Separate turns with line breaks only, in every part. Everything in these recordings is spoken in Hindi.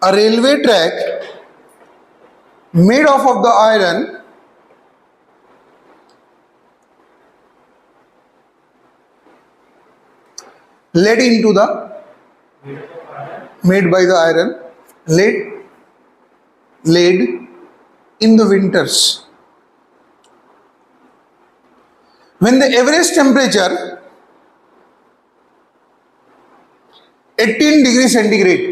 a railway track made of the iron led into the made by the iron laid in the winters when the average temperature 18 degrees centigrade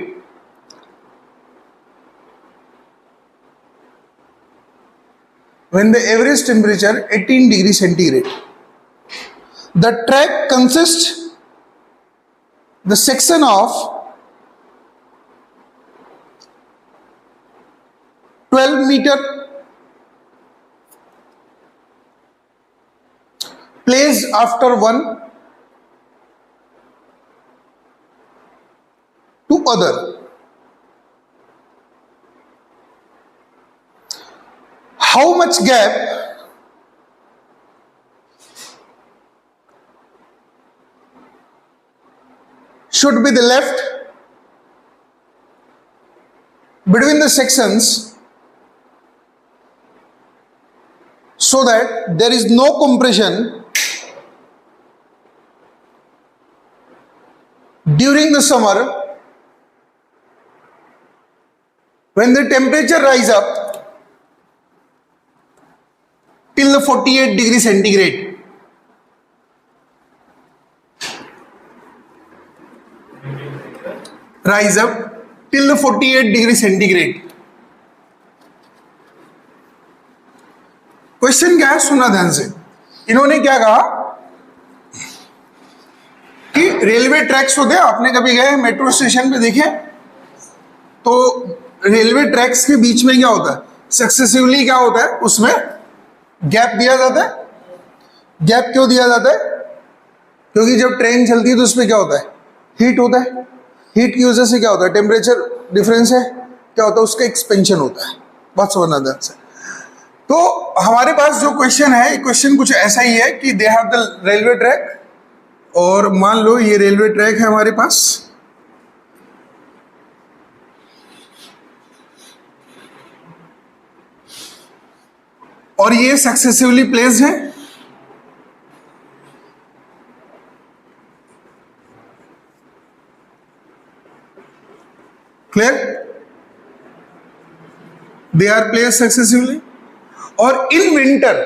when the average temperature 18 degrees centigrade. The track consists the section of 12 meter placed after one to other. How much gap should be the left between the sections so that there is no compression during the summer when the temperature rise up till the 48 degrees centigrade. Rise up till the 48 degrees centigrade. Question क्या है, सुना ध्यान से. इन्होंने क्या कहा कि रेलवे ट्रैक्स होते हैं, आपने कभी गए मेट्रो स्टेशन पे देखे तो रेलवे ट्रैक्स के बीच में क्या होता है, सक्सेसिवली क्या होता है, उसमें गैप दिया जाता है. गैप क्यों दिया जाता है? क्योंकि जब ट्रेन चलती है तो उसमें क्या होता है, हीट होता है. हीट की वजह से क्या होता है, टेम्परेचर डिफरेंस है, क्या होता है, उसका एक्सपेंशन होता है. बात समझना ध्यान से. तो हमारे पास जो क्वेश्चन है, क्वेश्चन कुछ ऐसा ही है कि they have the railway track, और मान लो ये रेलवे ट्रैक है हमारे पास, और ये सक्सेसिवली प्लेस्ड है. Clear? They are placed successively. और इन विंटर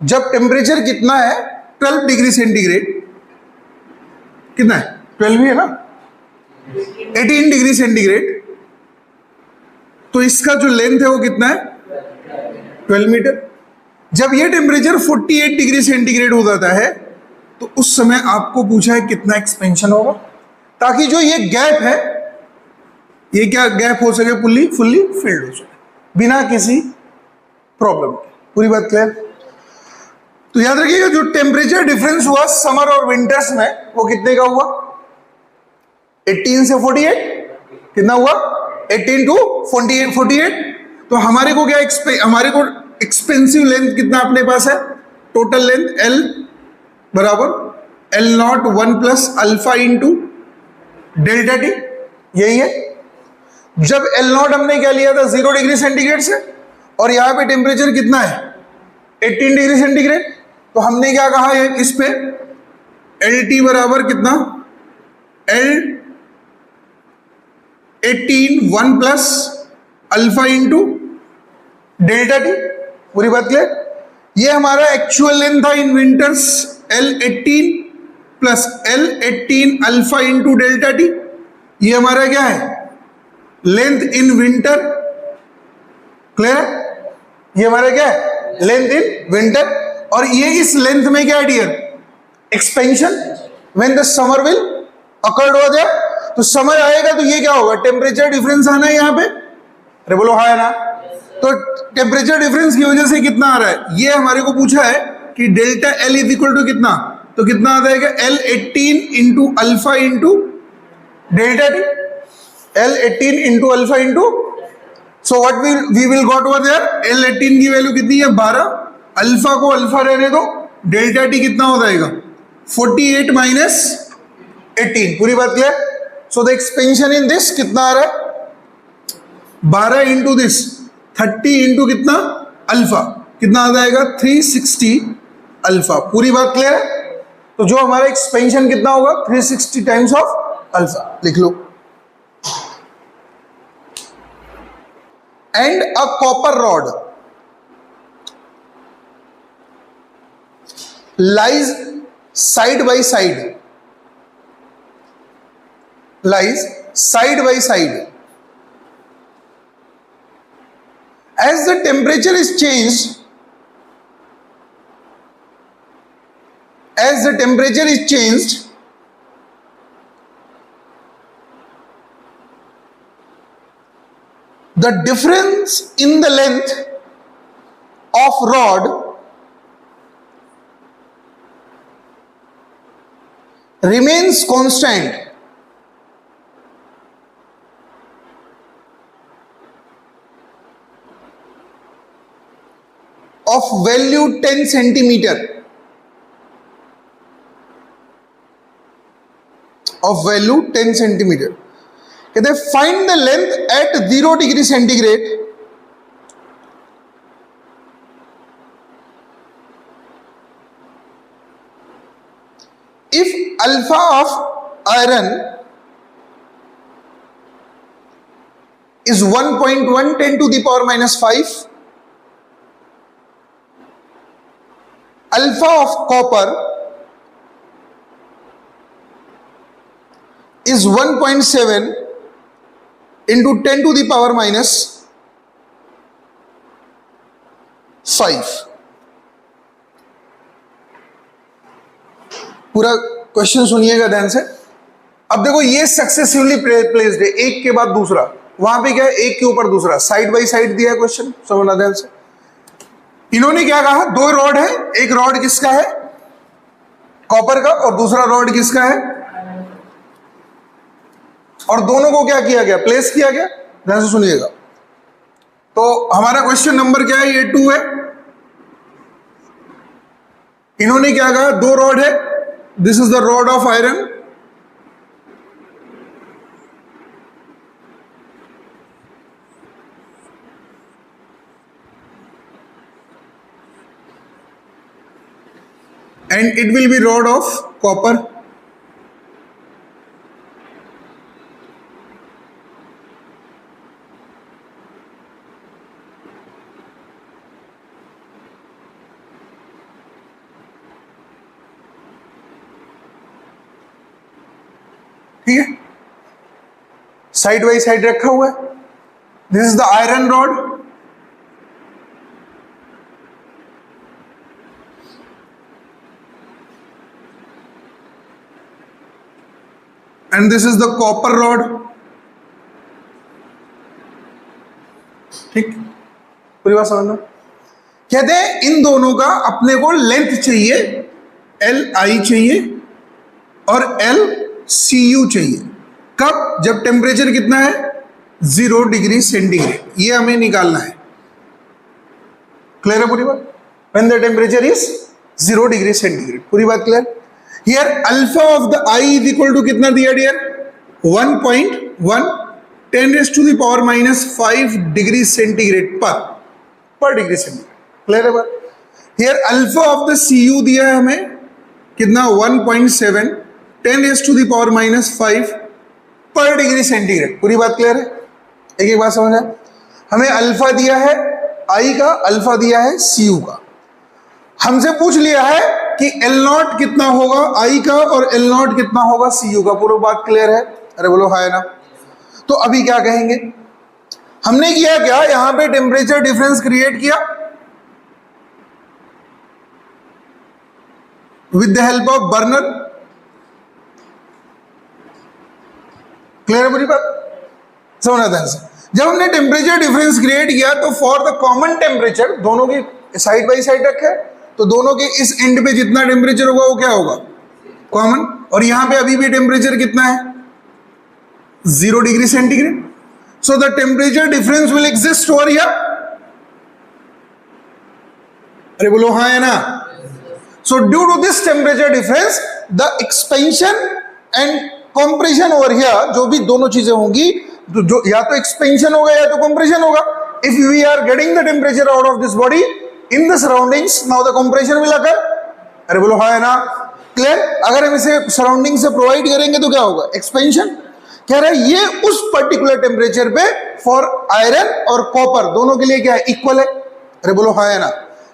जब टेम्परेचर कितना है, 12 डिग्री सेंटीग्रेड, कितना है, 12 ही है ना, 18 डिग्री सेंटीग्रेड, तो इसका जो लेंथ है वो कितना है, 12 मीटर. जब ये टेम्परेचर 48 डिग्री सेंटीग्रेड हो जाता है तो उस समय आपको पूछा है कितना एक्सपेंशन होगा, ताकि जो ये गैप है ये क्या गैप हो सके, फुल्ली फिल्ड हो सके बिना किसी प्रॉब्लम. पूरी बात क्लियर? तो याद रखिएगा जो टेम्परेचर डिफरेंस हुआ समर और विंटर्स में वो कितने का हुआ, 18 से 48, कितना हुआ, 18 टू 48. तो हमारे को क्या हमारे को एक्सपेंसिव लेंथ कितना अपने पास है, टोटल लेंथ L बराबर L0 1 plus alpha into delta T, यही है. जब L0 हमने क्या लिया था, 0 डिग्री सेंटीग्रेड से, और यहाँ पे टेम्परेचर कितना है, 18 डिग्री सेंटीग्रेड, तो हमने क्या कहा है इस पे, LT बराबर कितना, L 18 1 plus alpha into delta t. पूरी बात क्लियर? ये हमारा एक्चुअल लेंथ था in winters, L18 plus L18 alpha into delta T. ये हमारा क्या है, लेंथ इन विंटर. क्लियर? ये हमारा क्या है, लेंथ इन विंटर. और ये इस लेंथ में क्या है dear, expansion. When the summer will occurred हो जाए, तो समर आएगा तो ये क्या होगा, टेम्परेचर डिफरेंस आना है यहाँ पे. अरे बोलो हाँ है ना. तो टेम्परेचर डिफरेंस की वजह से कितना आ रहा है, ये हमारे को पूछा है कि delta L is equal to कितना, तो कितना आ जाएगा, L18 into alpha into delta t. L18 into alpha into, so what we will got over there, L18 की वैल्यू कितनी है, 12, अल्फा को अल्फा रहने दो, डेल्टा टी कितना हो जाएगा, 48 माइनस 18. पूरी बात clear? So the expansion in this कितना आ रहा है, 12 इंटू दिस 30 इंटू कितना अल्फा, कितना आ जाएगा 360 अल्फा। पूरी बात क्लियर है? तो जो हमारा एक्सपेंशन कितना होगा 360 टाइम्स ऑफ अल्फा, लिख लो। And a copper rod lies side by side, lies side by side. As the temperature is changed, as the temperature is changed, the difference in the length of rod remains constant of value 10 centimeter, of value 10 centimeter. कहते हैं find the length at 0 degree centigrade if alpha of iron is 1.1 10 to the power minus 5, alpha of copper is 1.7 into 10 to the power minus 5. पूरा क्वेश्चन सुनिएगा ध्यान से। अब देखो ये सक्सेसिवली प्लेस्ड है, एक के बाद दूसरा, वहां पे क्या है एक के ऊपर दूसरा, साइड बाय साइड दिया है क्वेश्चन, समझना ध्यान से। इन्होंने क्या कहा, दो रॉड है, एक रॉड किसका है कॉपर का और दूसरा रॉड किसका है, और दोनों को क्या किया गया प्लेस किया गया, ध्यान से सुनिएगा। तो हमारा क्वेश्चन नंबर क्या है, ये 2 है। इन्होंने क्या कहा, दो रॉड है, this is the rod of iron, and it will be rod of copper, ठीक है, साइड बाई साइड रखा हुआ है। This is the iron rod, and this is the copper rod, ठीक, पूरी बात समझना। कहते हैं इन दोनों का अपने को लेंथ चाहिए, एल आई चाहिए और एल सी यू चाहिए। कब, जब टेम्परेचर कितना है 0 डिग्री सेंटीग्रेड, ये हमें निकालना है। क्लियर है पूरी बात? When the temperature is 0 degree centigrade, पूरी बात clear? Here alpha of the i is equal to कितना दिया dear, 1.1 10⁻⁻⁵ degree centigrade per degree centigrade. Clear है बात? Here alpha of the c u दिया है हमें कितना, 1.7 10⁻⁵ पर डिग्री सेंटीग्रेड। पूरी बात क्लियर है? एक एक बात समझ आए? हमें अल्फा दिया है आई का, अल्फा दिया है सी यू का। हमसे पूछ लिया है कि एल नॉट कितना होगा आई का और एल नॉट कितना होगा सी यू का। पूरी बात क्लियर है? अरे बोलो हाय ना। तो अभी क्या कहेंगे, हमने किया क्या, यहां पे टेम्परेचर डिफरेंस क्रिएट किया with the help of burner. Clear है पूरी बात? समझना ध्यान से। जब हमने टेम्परेचर डिफरेंस क्रिएट किया तो फॉर द कॉमन टेम्परेचर, दोनों की साइड बाई साइड रखे, तो दोनों के इस एंड पे जितना टेम्परेचर होगा वो क्या होगा, कॉमन। और यहां पे अभी भी टेम्परेचर कितना है, 0 degree centigrade. So the temperature difference will exist over here. अरे बोलो हाँ है ना। So due to this temperature difference the expansion and compression over here, जो भी दोनों चीजें होंगी तो जो या तो एक्सपेंशन होगा या तो कंप्रेशन होगा. If we are getting the temperature out of this body in the surroundings, now the compression will occur. अरे बोलो हाँ है ना, क्लियर. अगर हम इसे सराउंडिंग से प्रोवाइड करेंगे तो क्या होगा, एक्सपेंशन. कह रहा है ये उस पर्टिकुलर टेम्परेचर पे फॉर आयरन और कॉपर दोनों के लिए क्या है, इक्वल है. अरे बोलो हाँ है ना,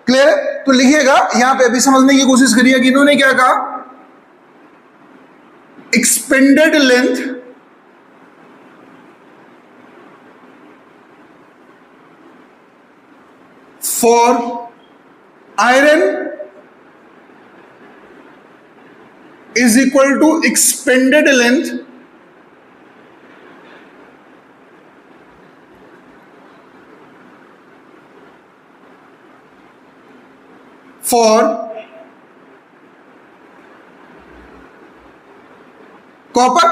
क्लियर है. तो लिखिएगा यहां पे, अभी समझने की कोशिश करिए कि इन्होंने क्या कहा, expanded length for iron is equal to expanded length for copper.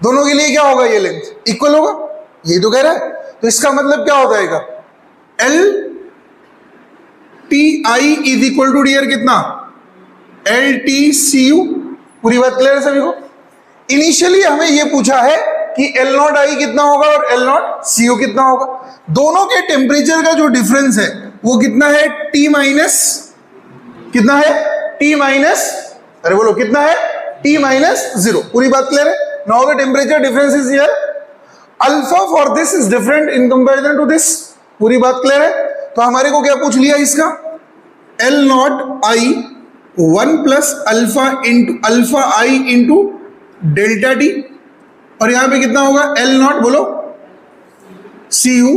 दोनों के लिए क्या होगा, ये लेंथ इक्वल होगा, ये तो कह रहा है. तो इसका मतलब क्या हो जाएगा, l t i is equal to dear कितना, एल टी सी यू. पूरी बात क्लियर है सभी को. इनिशियली हमें ये पूछा है कि एल नॉट आई कितना होगा और एल नॉट सी यू कितना होगा. दोनों के टेम्परेचर का जो डिफरेंस है वो कितना है, टी माइनस कितना है, टी माइनस, अरे बोलो कितना है, टी माइनस 0. पूरी बात क्लियर है. Now the temperature difference is here. Alpha for this is different in comparison to this. पूरी बात क्लियर है. तो हमारे को क्या पूछ लिया इसका, L not I 1 plus alpha I into delta T, और यहां पे कितना होगा, एल नॉट बोलो C U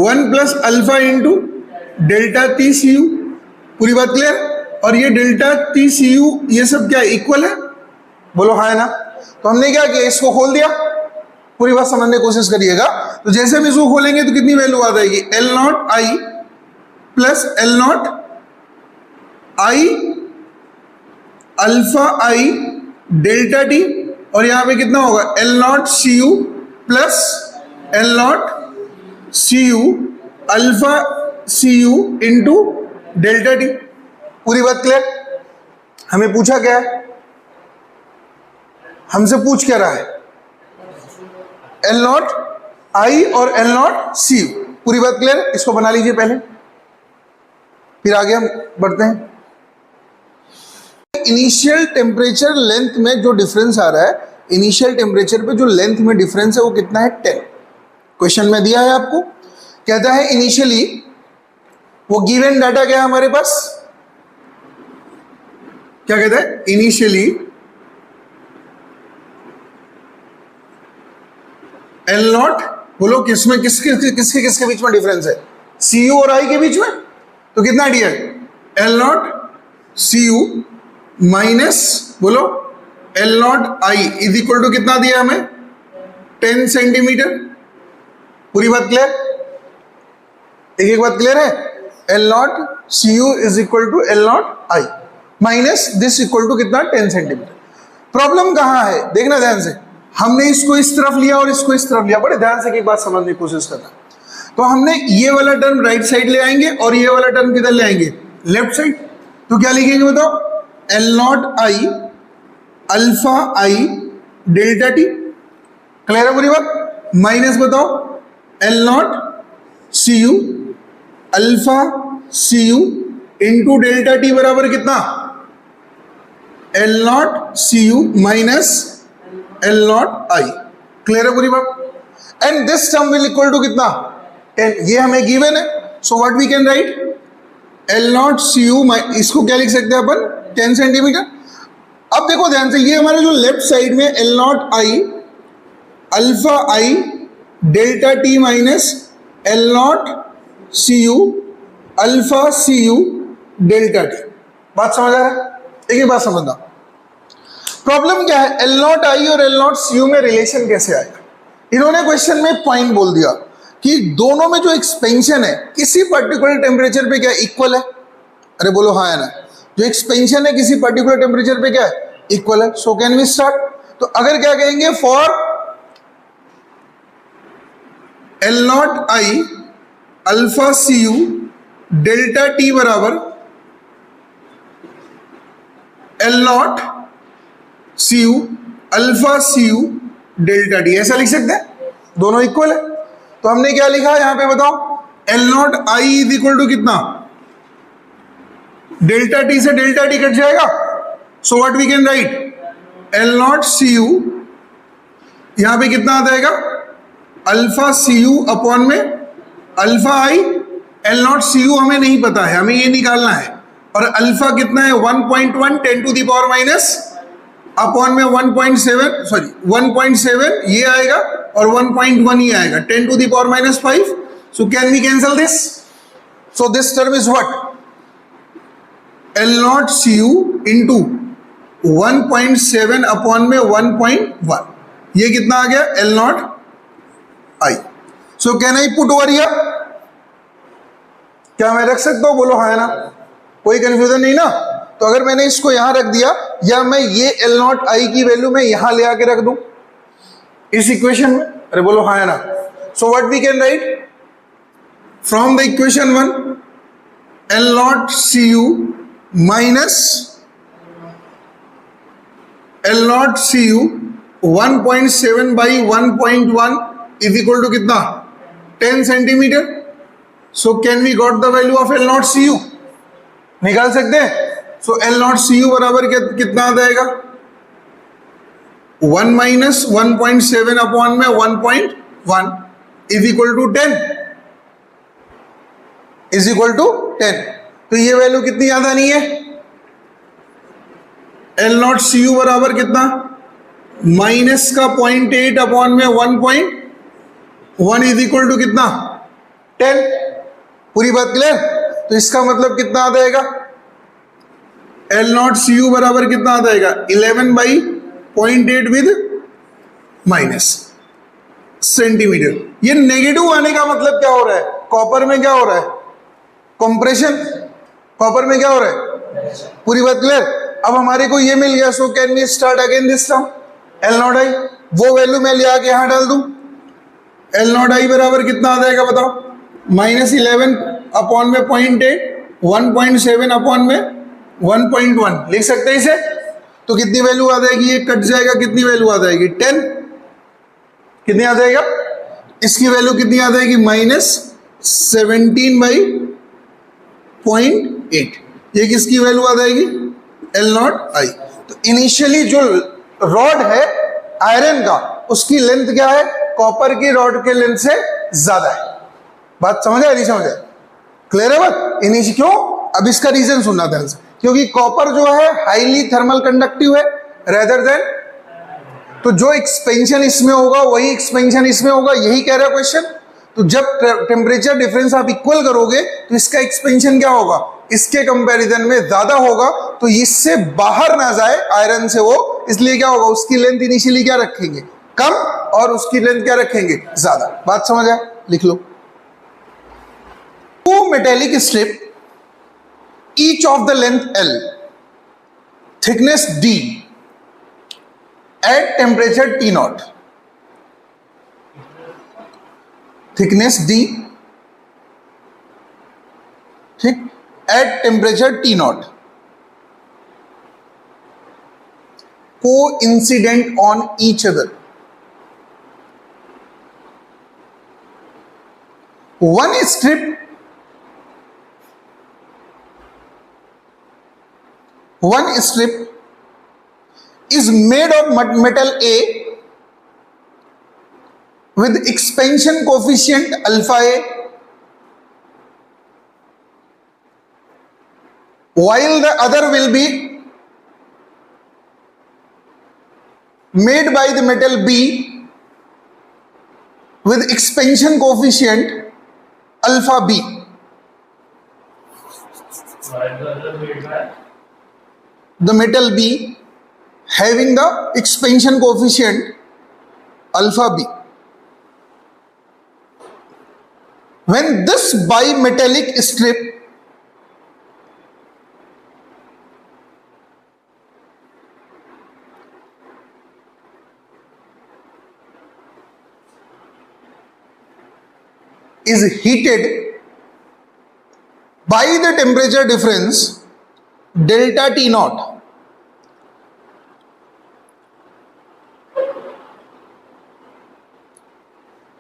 1 plus alpha into delta T C you. पूरी बात क्लियर. और ये डेल्टा टी सी यू ये सब क्या इक्वल है, बोलो हाँ है ना. तो हमने क्या किया, इसको खोल दिया. पूरी बात समझने की कोशिश करिएगा. तो जैसे हम इसको खोलेंगे तो कितनी वैल्यू आ जाएगी, l not i plus l not I alpha i delta T, और यहां पे कितना होगा, L not C u plus l not C you alpha C u into delta t. पूरी बात क्लियर. हमें पूछा क्या है, हमसे पूछ क्या रहा है, एल नॉट आई और एल नॉट सी यू. पूरी बात क्लियर. इसको बना लीजिए पहले, फिर आगे हम बढ़ते हैं. इनिशियल टेम्परेचर लेंथ में जो डिफरेंस आ रहा है, इनिशियल टेम्परेचर पे जो लेंथ में डिफरेंस है वो कितना है, 10. क्वेश्चन में दिया है आपको, कहता है इनिशियली, वो गिवन डाटा क्या है हमारे पास, क्या कहता है, इनिशियली एल नॉट, बोलो किसमें किसके बीच में डिफरेंस है, सी यू और आई के बीच में. तो कितना दिया है, L not C you minus बोलो L not I is equal to कितना दिया हमें, 10 सेंटीमीटर. पूरी बात क्लियर. एक एक बात क्लियर है. L not C u is equal to l not i minus this equal to कितना, 10 सेंटीमीटर. प्रॉब्लम कहां है, देखना ध्यान से. हमने इसको इस तरफ लिया और इसको इस तरफ लिया. बड़े ध्यान से एक बात समझने की कोशिश करना. तो हमने ये वाला टर्म राइट साइड ले आएंगे और ये वाला टर्म किधर ले आएंगे, लेफ्ट साइड. तो क्या लिखेंगे बताओ, l not I alpha i delta t. Clear है पूरी बात. माइनस बताओ l not C you alpha C u into delta T बराबर कितना, l not C you minus l not i. Clear है पूरी बात. And this term will equal to कितना, 10. ये हमें गिवन है. So what we can write, l not C u, इसको क्या लिख सकते हैं अपन, 10 सेंटीमीटर. अब देखो ध्यान से, ये हमारे जो लेफ्ट साइड में l not I alpha i delta t minus l not C you alpha C you delta t. बात समझ आ रहा है. एक बात समझना, प्रॉब्लम क्या है, एल नॉट आई और एल नॉट सी यू में रिलेशन कैसे आएगा. इन्होंने क्वेश्चन में पॉइंट बोल दिया कि दोनों में जो एक्सपेंशन है किसी पर्टिकुलर टेम्परेचर पे क्या इक्वल है. अरे बोलो हाँ है ना. जो एक्सपेंशन है किसी पर्टिकुलर टेम्परेचर पे क्या है, इक्वल है. So can we start. तो अगर क्या कहेंगे, for L not I alpha C you delta T बराबर L not C you alpha C you delta T, ऐसा लिख सकते हैं. दोनों इक्वल है। तो हमने क्या लिखा यहां पे बताओ, l not I is equal to कितना, डेल्टा टी से डेल्टा टी कट जाएगा, so what we can write l not C u, यहां पे कितना आ जाएगा अल्फा सी यू अपॉन में alpha i. L not C u हमें नहीं पता है, हमें ये निकालना है, और अल्फा कितना है 1.1 10 to the power minus upon में 1.7 सॉरी 1.7 ये आएगा और 1.1 ये आएगा 10 to the power minus 5। So can we cancel this, so this term is what l not C u into 1.7 upon में 1.1, ये कितना आ गया l not i. So can I put over here, क्या मैं रख सकता हूं, बोलो हाँ है ना, कोई कंफ्यूजन नहीं ना। तो अगर मैंने इसको यहां रख दिया, या मैं ये एल नॉट आई की वैल्यू मैं यहां ले आके रख दूं इस इक्वेशन में, अरे बोलो हाँ है ना। So what we can write from the equation 1 l not C you minus l not C u 1.7 by 1.1 is equal to कितना 10 centimetre. So can we got the value of l not C u, निकाल सकते हैं। So l not C u बराबर कितना आ जाएगा 1 माइनस 1.7 अपॉन में 1.1 is equal to 10, is equal to 10। तो ये वैल्यू कितनी याद आनी है, एल नॉट सी यू बराबर कितना माइनस का 0.8 अपॉन में 1.1 इज इक्वल टू कितना 10। पूरी बात क्लियर। तो इसका मतलब कितना आ जाएगा एल नॉट सी यू बराबर कितना आ जाएगा 11 बाई 0.8 विद माइनस सेंटीमीटर। ये नेगेटिव आने का मतलब क्या हो रहा है, कॉपर में क्या हो रहा है कंप्रेशन, कॉपर में क्या हो रहा है, पूरी बात क्लियर। अब हमारे को ये मिल गया, so can we start again this term L not I, वो वैल्यू मैं ले आके यहां डाल दूं, एल नॉट आई बराबर कितना आ जाएगा बताओ माइनस 11 अपॉन में 0.8 1.7 अपॉन में 1.1 लिख सकते हैं इसे। तो कितनी वैल्यू आ जाएगी, ये कट जाएगा, कितनी वैल्यू आ जाएगी 10, कितनी आ जाएगा, इसकी वैल्यू कितनी आ जाएगी माइनस 17 बाई 0.8, ये किसकी वैल्यू आ जाएगी एल नॉट आई। तो इनिशियली जो रॉड है आयरन का उसकी लेंथ क्या है, कॉपर की रॉड के लेंथ से ज्यादा है। बात समझ आया नहीं समझ आया, क्लियर है बात। इनिशियल क्यों, अब इसका रीजन सुनना ध्यान से, क्योंकि कॉपर जो है हाईली थर्मल कंडक्टिव है रेदर देन, तो जो एक्सपेंशन इसमें होगा वही एक्सपेंशन इसमें होगा, यही कह रहा है क्वेश्चन। तो जब टेम्परेचर डिफरेंस आप इक्वल करोगे तो इसका एक्सपेंशन क्या होगा, इसके कंपैरिजन में ज्यादा होगा, तो इससे बाहर ना जाए आयरन से वो, इसलिए क्या होगा उसकी लेंथ इनिशियली क्या रखेंगे कम और उसकी लेंथ क्या रखेंगे ज्यादा। बात समझ आए, लिख लो। Two metallic strip each of the length L, thickness D, at temperature T naught, thickness D, ठीक, at temperature T naught, coincident on each other. One strip is made of metal A with expansion coefficient alpha A, while the other will be made by the metal B with expansion coefficient alpha B. The metal B having the expansion coefficient alpha B. When this bimetallic strip is heated by the temperature difference delta T naught,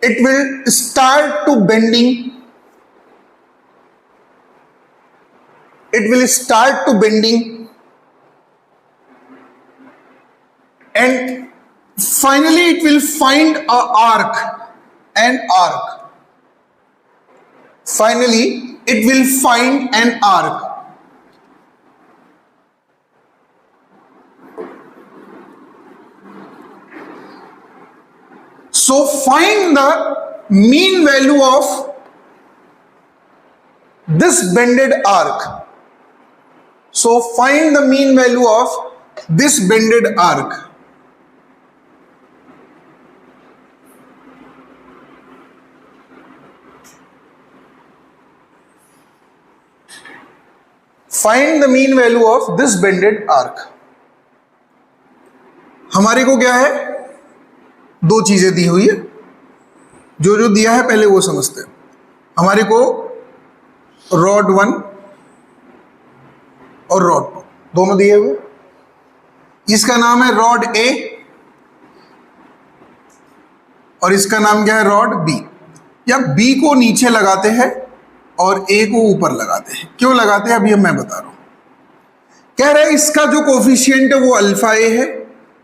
it will start to bending. It will start to bending and finally it will find a arc, an arc. Finally it will find an arc. So find the mean value of this bended arc. So find the mean value of this bended arc. Find the mean value of this bended arc. हमारे को क्या है, दो चीजें दी हुई है, जो जो दिया है पहले वो समझते हैं। हमारे को रॉड 1 और रॉड 2 दोनों दिए हुए। इसका नाम है रॉड ए और इसका नाम क्या है, रॉड बी। या बी को नीचे लगाते हैं और ए को ऊपर लगाते हैं। क्यों लगाते हैं अभी मैं बता रहा हूं। कह रहे हैं इसका जो कोफिशिएंट है वो अल्फा ए है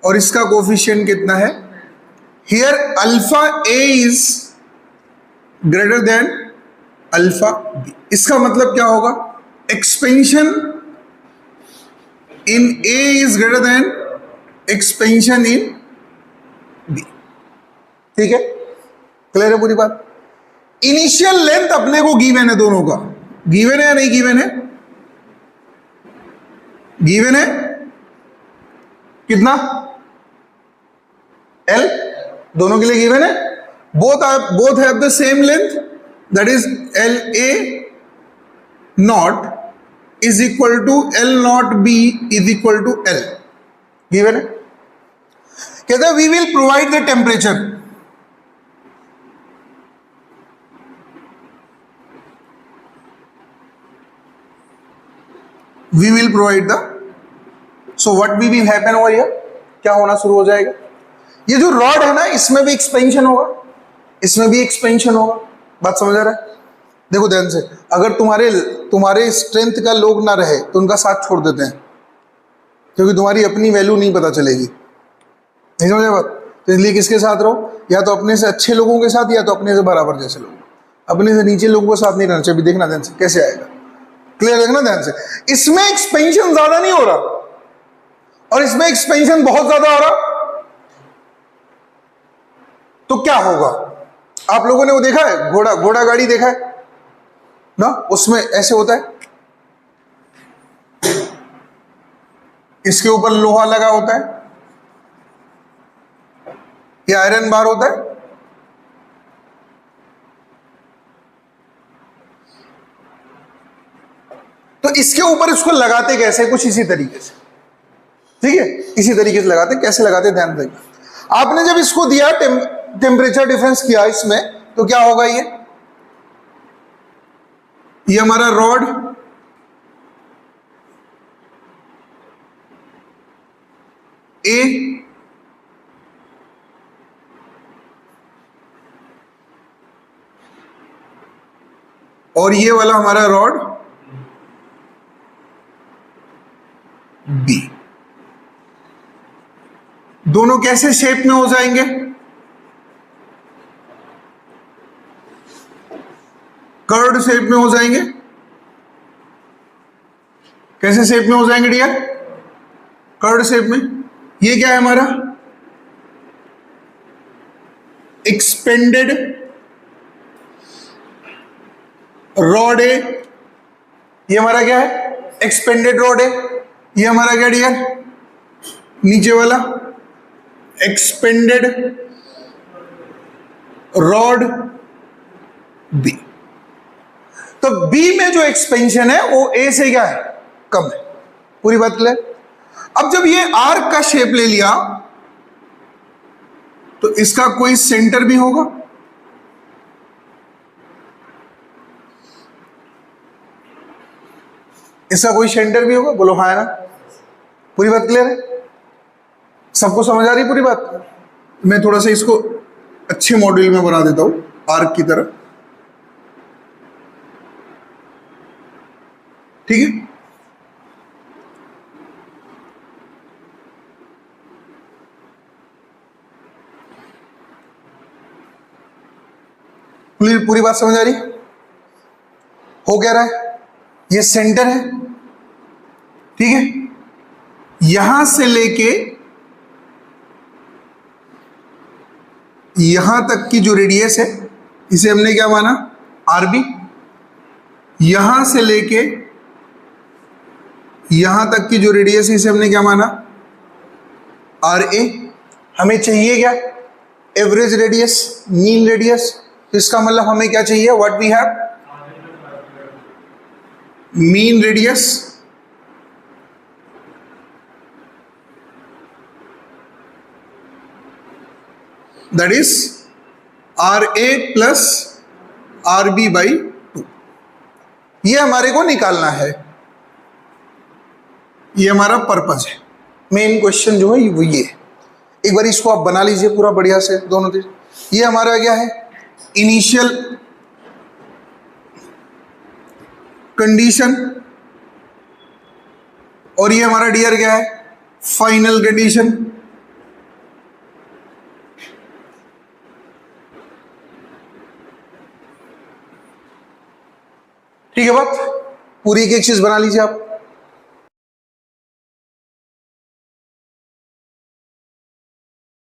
और इसका कोफिशिएंट कितना है, here alpha a is greater than alpha b. इसका मतलब क्या होगा, expansion in a is greater than expansion in b. ठीक है, क्लियर है पूरी बात। इनिशियल लेंथ अपने को गिवन है, दोनों का गिवन है या नहीं गिवन है, गिवन है कितना, एल, दोनों के लिए गिवन है। Both have the same length, that is l a not is equal to l not b is equal to l, given है। कहते हैं we will provide the temperature. We will provide the, so what we will happen over here, क्या होना शुरू हो जाएगा, ये जो रॉड है ना इसमें भी एक्सपेंशन होगा, इसमें भी एक्सपेंशन होगा। बात समझ आ रहा है? देखो ध्यान से, अगर तुम्हारे स्ट्रेंथ का लोग ना रहे तो उनका साथ छोड़ देते हैं, क्योंकि तुम्हारी अपनी वैल्यू नहीं पता चलेगी। नहीं समझ बात? तो इसलिए किसके साथ रहो, या तो अपने से अच्छे लोगों के साथ या तो अपने से बराबर जैसे लोग। अपने से नीचे लोगों के साथ नहीं रहना चाहिए। देखना ध्यान से कैसे आएगा, क्लियर देखना ध्यान से। इसमें एक्सपेंशन ज्यादा नहीं हो रहा और इसमें एक्सपेंशन बहुत ज्यादा हो रहा, तो क्या होगा। आप लोगों ने वो देखा है, घोड़ा गाड़ी देखा है ना, उसमें ऐसे होता है, इसके ऊपर लोहा लगा होता है, ये आयरन बार होता है, तो इसके ऊपर इसको लगाते कैसे, कुछ इसी तरीके से। ठीक है, इसी तरीके से लगाते, कैसे लगाते ध्यान देना। आपने जब इसको दिया टेम्परेचर डिफरेंस किया इसमें, तो क्या होगा, ये हमारा रॉड ए और ये वाला हमारा रॉड बी, दोनों कैसे शेप में हो जाएंगे, कर्व्ड शेप में हो जाएंगे। कैसे शेप में हो जाएंगे डियर, कर्व्ड शेप में। ये क्या है हमारा, एक्सपेंडेड रॉड है, ये हमारा क्या है, एक्सपेंडेड रॉड है। ये हमारा क्या डियर, नीचे वाला एक्सपेंडेड रॉड बी। तो बी में जो एक्सपेंशन है वो ए से क्या है, कम है। पूरी बात क्लियर। अब जब ये आर्क का शेप ले लिया तो इसका कोई सेंटर भी होगा, इसका कोई सेंटर भी होगा, बोलो हाँ है ना। पूरी बात क्लियर है, सबको समझ आ रही पूरी बात। मैं थोड़ा सा इसको अच्छे मॉड्यूल में बना देता हूं आर्क की तरह, ठीक है। पूरी बात समझ आ रही? हो क्या रहा है, ये सेंटर है, ठीक है। यहां से लेके यहां तक की जो रेडियस है इसे हमने क्या माना, आरबी। यहां से लेके यहां तक की जो रेडियस है इसे हमने क्या माना, आर ए। हमें चाहिए क्या, एवरेज रेडियस, मीन रेडियस। इसका मतलब हमें क्या चाहिए, what we have, mean radius that is r a plus r b by 2। ये हमारे को निकालना है, ये हमारा पर्पज है। मेन क्वेश्चन जो है वो ये है। एक बार इसको आप बना लीजिए पूरा बढ़िया से दोनों चीज। ये हमारा क्या है, इनिशियल कंडीशन, और ये हमारा डियर क्या है, फाइनल कंडीशन। ठीक है बात, पूरी एक एक चीज बना लीजिए आप।